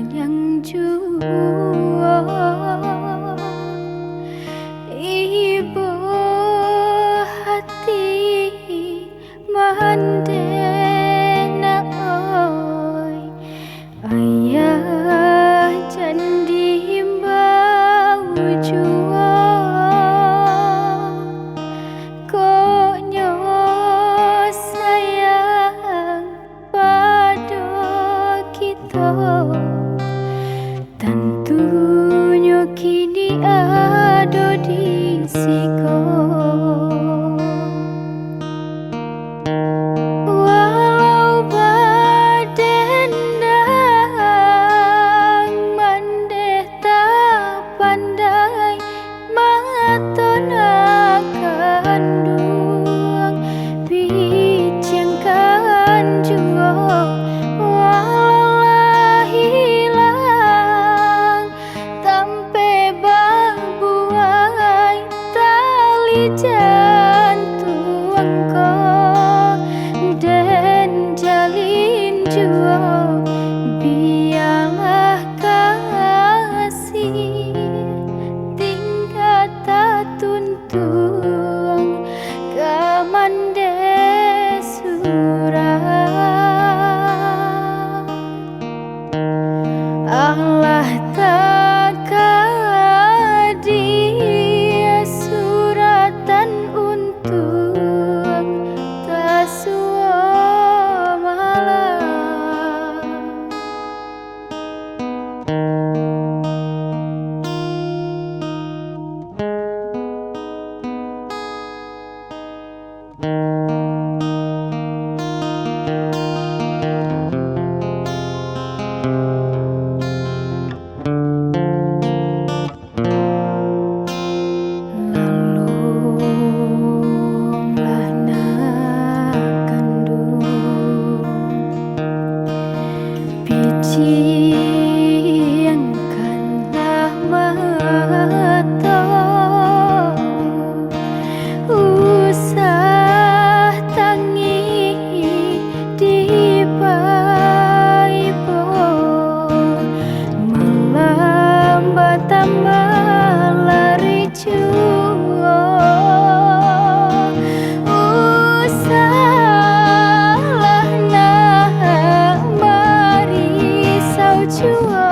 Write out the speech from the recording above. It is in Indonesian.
Yang jua ibu hati mandena oi ayah candi mbau jua konyo sayang pada kita tentunya kini ada di siko walau badendang mandeh tak pandai matona kandung bicangkan jua jantung engkau dan jalin jua biarlah kasih tingkat tak tuntung kamande surah Allah tak kadi Ciangkanlah mata usah tangi di paipo melambat tambah lari jua usahlah nah marisau jua